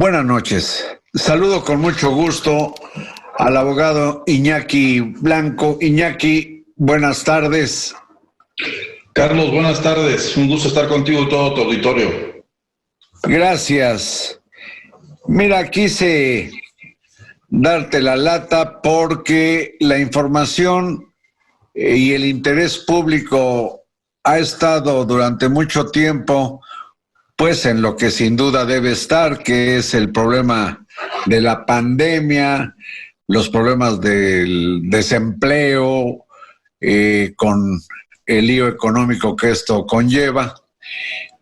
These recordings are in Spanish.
Buenas noches. Saludo con mucho gusto al abogado Iñaki Blanco. Iñaki, buenas tardes. Carlos, buenas tardes. Un gusto estar contigo y todo tu auditorio. Gracias. Mira, quise darte la lata porque la información y el interés público ha estado durante mucho tiempo pues en lo que sin duda debe estar, que es el problema de la pandemia, los problemas del desempleo, con el lío económico que esto conlleva.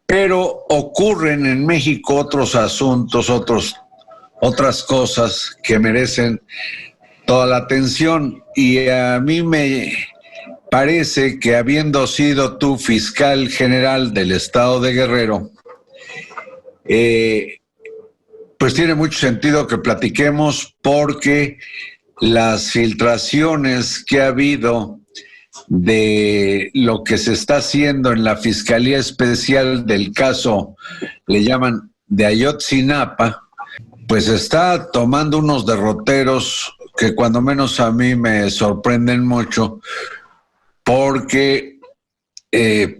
Pero ocurren en México otros asuntos, otras cosas que merecen toda la atención. Y a mí me parece que, habiendo sido tú fiscal general del estado de Guerrero, pues tiene mucho sentido que platiquemos, porque las filtraciones que ha habido de lo que se está haciendo en la Fiscalía Especial del caso, le llaman de Ayotzinapa, pues está tomando unos derroteros que cuando menos a mí me sorprenden mucho, porque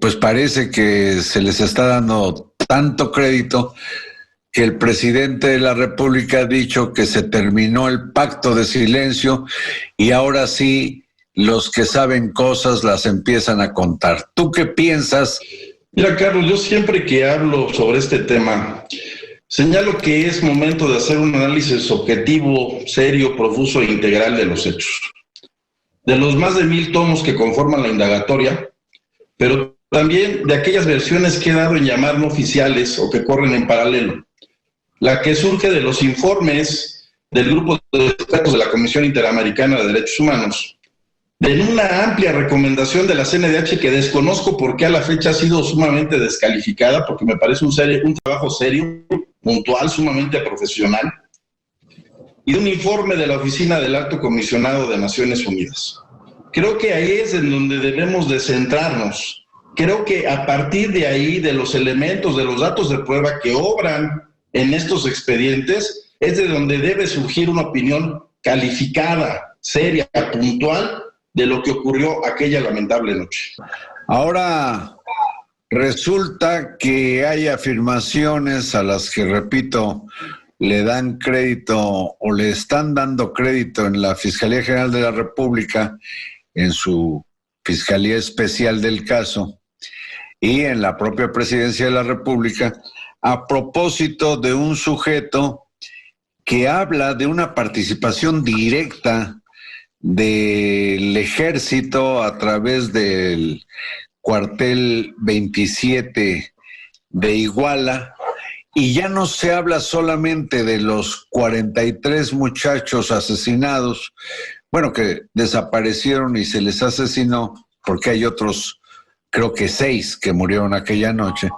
pues parece que se les está dando tanto crédito que el presidente de la República ha dicho que se terminó el pacto de silencio y ahora sí los que saben cosas las empiezan a contar. ¿Tú qué piensas? Mira, Carlos, yo siempre que hablo sobre este tema, señalo que es momento de hacer un análisis objetivo, serio, profuso e integral de los hechos. De los más de 1000 tomos que conforman la indagatoria, pero también de aquellas versiones que he dado en llamar no oficiales o que corren en paralelo. La que surge de los informes del Grupo de Expertos de la Comisión Interamericana de Derechos Humanos, de una amplia recomendación de la CNDH que desconozco por qué a la fecha ha sido sumamente descalificada, porque me parece un trabajo serio, puntual, sumamente profesional, y de un informe de la Oficina del Alto Comisionado de Naciones Unidas. Creo que ahí es en donde debemos de centrarnos. Creo que a partir de ahí, de los elementos, de los datos de prueba que obran en estos expedientes, es de donde debe surgir una opinión calificada, seria, puntual, de lo que ocurrió aquella lamentable noche. Ahora resulta que hay afirmaciones a las que, repito, le dan crédito o le están dando crédito en la Fiscalía General de la República, en su Fiscalía Especial del caso y en la propia Presidencia de la República, a propósito de un sujeto que habla de una participación directa del ejército a través del cuartel 27 de Iguala, y ya no se habla solamente de los 43 muchachos asesinados, bueno, que desaparecieron y se les asesinó, porque hay otros, creo que 6 que murieron aquella noche,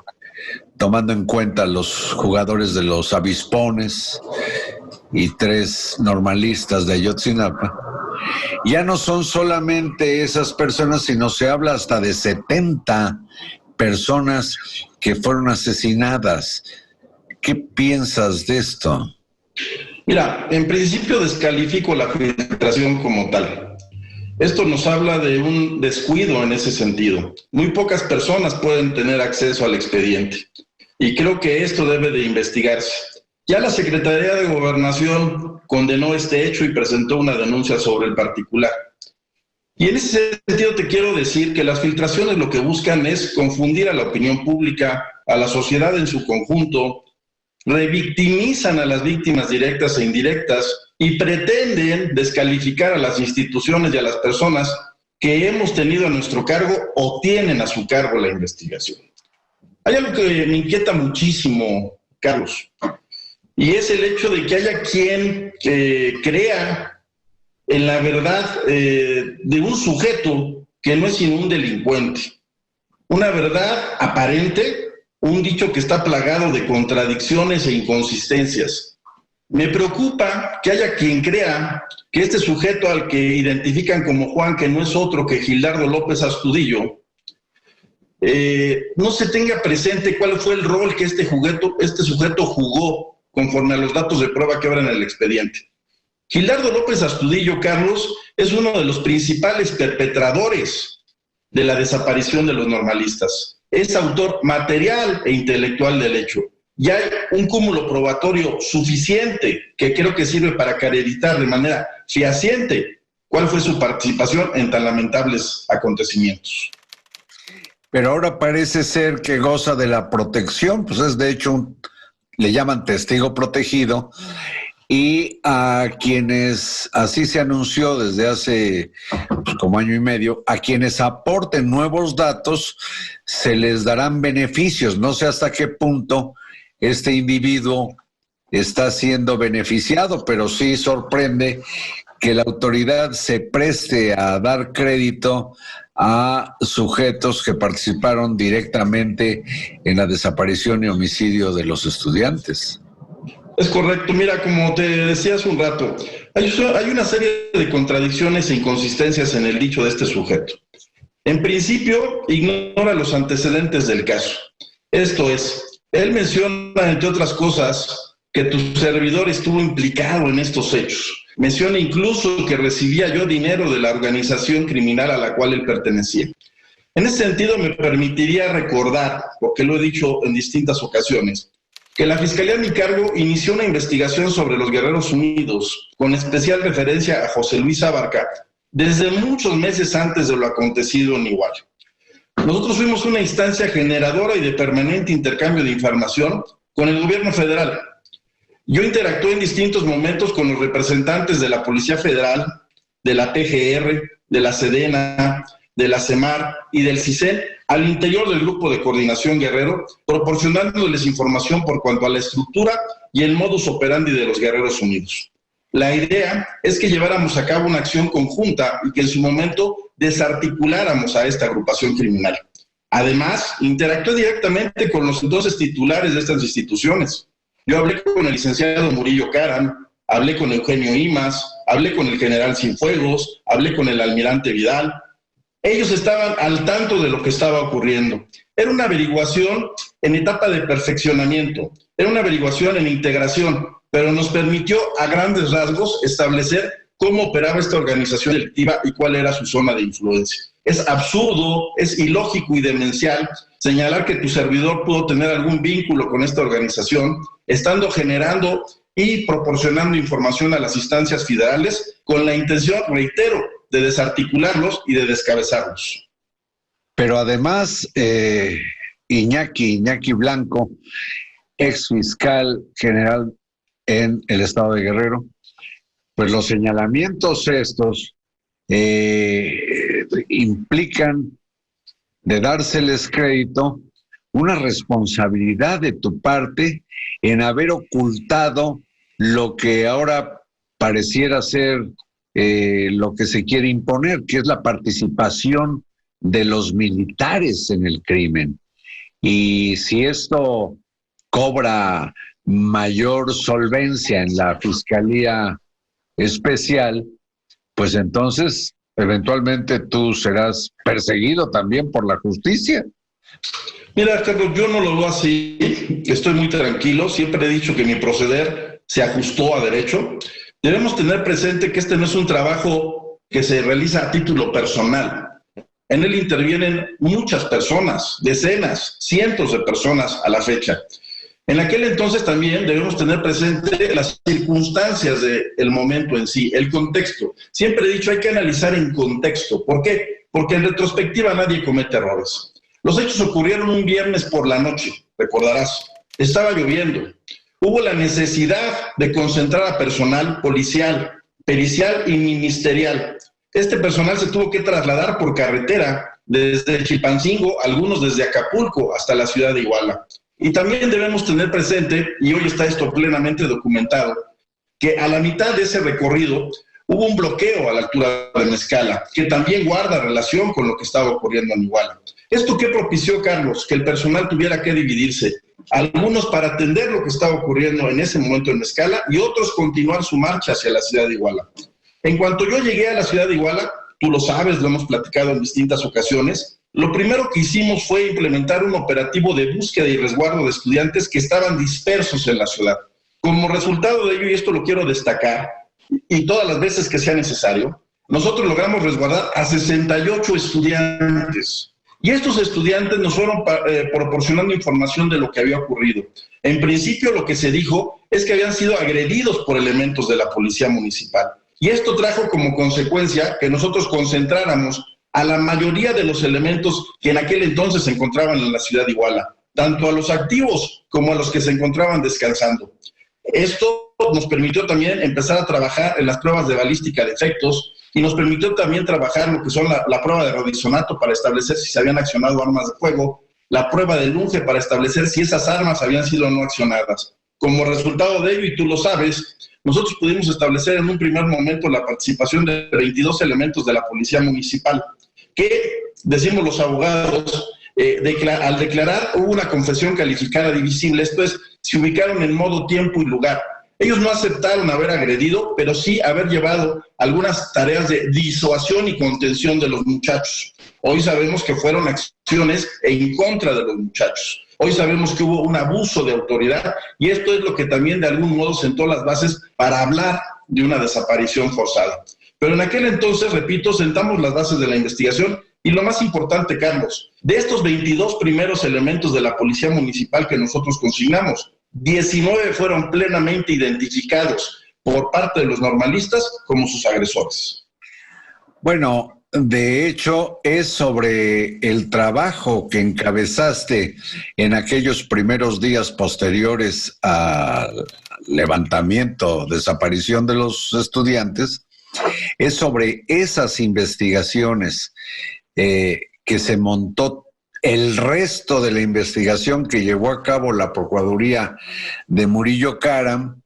tomando en cuenta los jugadores de los Avispones y 3 normalistas de Ayotzinapa. Ya no son solamente esas personas, sino se habla hasta de 70 personas que fueron asesinadas. ¿Qué piensas de esto? Mira, en principio descalifico la filtración como tal. Esto nos habla de un descuido en ese sentido. Muy pocas personas pueden tener acceso al expediente y creo que esto debe de investigarse. Ya la Secretaría de Gobernación condenó este hecho y presentó una denuncia sobre el particular. Y en ese sentido te quiero decir que las filtraciones lo que buscan es confundir a la opinión pública, a la sociedad en su conjunto, revictimizan a las víctimas directas e indirectas y pretenden descalificar a las instituciones y a las personas que hemos tenido a nuestro cargo o tienen a su cargo la investigación. Hay algo que me inquieta muchísimo, Carlos, y es el hecho de que haya quien crea en la verdad de un sujeto que no es sino un delincuente. Una verdad aparente, un dicho que está plagado de contradicciones e inconsistencias. Me preocupa que haya quien crea que este sujeto al que identifican como Juan, que no es otro que Gildardo López Astudillo, no se tenga presente cuál fue el rol que este sujeto jugó conforme a los datos de prueba que abren el expediente. Gilardo López Astudillo, Carlos, es uno de los principales perpetradores de la desaparición de los normalistas. Es autor material e intelectual del hecho. Y hay un cúmulo probatorio suficiente que creo que sirve para acreditar de manera fehaciente cuál fue su participación en tan lamentables acontecimientos. Pero ahora parece ser que goza de la protección, pues es de hecho le llaman testigo protegido, y a quienes, así se anunció desde hace pues, como año y medio, a quienes aporten nuevos datos se les darán beneficios. No sé hasta qué punto este individuo está siendo beneficiado, pero sí sorprende que la autoridad se preste a dar crédito a sujetos que participaron directamente en la desaparición y homicidio de los estudiantes. Es correcto. Mira, como te decía hace un rato, hay una serie de contradicciones e inconsistencias en el dicho de este sujeto. En principio, ignora los antecedentes del caso. Esto es, él menciona, entre otras cosas, que tu servidor estuvo implicado en estos hechos. Menciona incluso que recibía yo dinero de la organización criminal a la cual él pertenecía. En ese sentido, me permitiría recordar, porque lo he dicho en distintas ocasiones, que la Fiscalía a mi cargo inició una investigación sobre los Guerreros Unidos, con especial referencia a José Luis Abarca, desde muchos meses antes de lo acontecido en Iguala. Nosotros fuimos una instancia generadora y de permanente intercambio de información con el gobierno federal. Yo interactué en distintos momentos con los representantes de la Policía Federal, de la PGR, de la Sedena, de la CEMAR y del CISEN al interior del Grupo de Coordinación Guerrero, proporcionándoles información por cuanto a la estructura y el modus operandi de los Guerreros Unidos. La idea es que lleváramos a cabo una acción conjunta y que en su momento desarticuláramos a esta agrupación criminal. Además, interactué directamente con los entonces titulares de estas instituciones. Yo hablé con el licenciado Murillo Caram, hablé con Eugenio Imas, hablé con el general Cienfuegos, hablé con el almirante Vidal. Ellos estaban al tanto de lo que estaba ocurriendo. Era una averiguación en etapa de perfeccionamiento, era una averiguación en integración, pero nos permitió a grandes rasgos establecer cómo operaba esta organización delictiva y cuál era su zona de influencia. Es absurdo, es ilógico y demencial señalar que tu servidor pudo tener algún vínculo con esta organización, estando generando y proporcionando información a las instancias federales con la intención, reitero, de desarticularlos y de descabezarlos. Pero además, Iñaki Blanco, ex fiscal general en el estado de Guerrero, pues los señalamientos estos implican, de dárseles crédito, una responsabilidad de tu parte en haber ocultado lo que ahora pareciera ser lo que se quiere imponer, que es la participación de los militares en el crimen. Y si esto cobra mayor solvencia en la Fiscalía Especial, pues entonces eventualmente tú serás perseguido también por la justicia. Mira, Carlos, yo no lo veo así, estoy muy tranquilo, siempre he dicho que mi proceder se ajustó a derecho. Debemos tener presente que este no es un trabajo que se realiza a título personal. En él intervienen muchas personas, decenas, cientos de personas a la fecha. En aquel entonces también debemos tener presente las circunstancias del momento en sí, el contexto. Siempre he dicho, hay que analizar en contexto. ¿Por qué? Porque en retrospectiva nadie comete errores. Los hechos ocurrieron un viernes por la noche, recordarás. Estaba lloviendo. Hubo la necesidad de concentrar a personal policial, pericial y ministerial. Este personal se tuvo que trasladar por carretera desde Chilpancingo, algunos desde Acapulco hasta la ciudad de Iguala. Y también debemos tener presente, y hoy está esto plenamente documentado, que a la mitad de ese recorrido hubo un bloqueo a la altura de Mezcala, que también guarda relación con lo que estaba ocurriendo en Iguala. ¿Esto qué propició, Carlos? Que el personal tuviera que dividirse. Algunos para atender lo que estaba ocurriendo en ese momento en Mezcala y otros continuar su marcha hacia la ciudad de Iguala. En cuanto yo llegué a la ciudad de Iguala, tú lo sabes, lo hemos platicado en distintas ocasiones, lo primero que hicimos fue implementar un operativo de búsqueda y resguardo de estudiantes que estaban dispersos en la ciudad. Como resultado de ello, y esto lo quiero destacar, y todas las veces que sea necesario, nosotros logramos resguardar a 68 estudiantes. Y estos estudiantes nos fueron proporcionando información de lo que había ocurrido. En principio, lo que se dijo es que habían sido agredidos por elementos de la policía municipal. Y esto trajo como consecuencia que nosotros concentráramos a la mayoría de los elementos que en aquel entonces se encontraban en la ciudad de Iguala, tanto a los activos como a los que se encontraban descansando. Esto nos permitió también empezar a trabajar en las pruebas de balística de efectos y nos permitió también trabajar lo que son la prueba de radisonato para establecer si se habían accionado armas de fuego, la prueba de LUNGE para establecer si esas armas habían sido o no accionadas. Como resultado de ello, y tú lo sabes, nosotros pudimos establecer en un primer momento la participación de 22 elementos de la policía municipal, que, decimos los abogados, al declarar hubo una confesión calificada divisible, esto es, se ubicaron en modo, tiempo y lugar. Ellos no aceptaron haber agredido, pero sí haber llevado algunas tareas de disuasión y contención de los muchachos. Hoy sabemos que fueron acciones en contra de los muchachos. Hoy sabemos que hubo un abuso de autoridad y esto es lo que también de algún modo sentó las bases para hablar de una desaparición forzada. Pero en aquel entonces, repito, sentamos las bases de la investigación y lo más importante, Carlos, de estos 22 primeros elementos de la policía municipal que nosotros consignamos, 19 fueron plenamente identificados por parte de los normalistas como sus agresores. Bueno, de hecho, es sobre el trabajo que encabezaste en aquellos primeros días posteriores al levantamiento, desaparición de los estudiantes, es sobre esas investigaciones que se montó el resto de la investigación que llevó a cabo la Procuraduría de Murillo Karam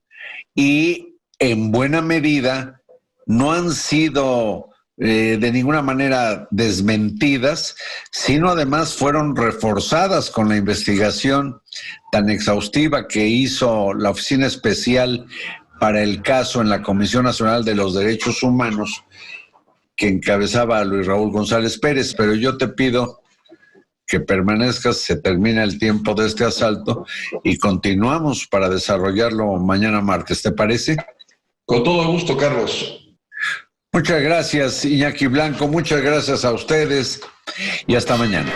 y en buena medida no han sido de ninguna manera desmentidas, sino además fueron reforzadas con la investigación tan exhaustiva que hizo la Oficina Especial para el caso en la Comisión Nacional de los Derechos Humanos, que encabezaba a Luis Raúl González Pérez. Pero yo te pido que permanezcas, se termina el tiempo de este asalto y continuamos para desarrollarlo mañana martes, ¿te parece? Con todo gusto, Carlos. Muchas gracias, Iñaki Blanco, muchas gracias a ustedes y hasta mañana.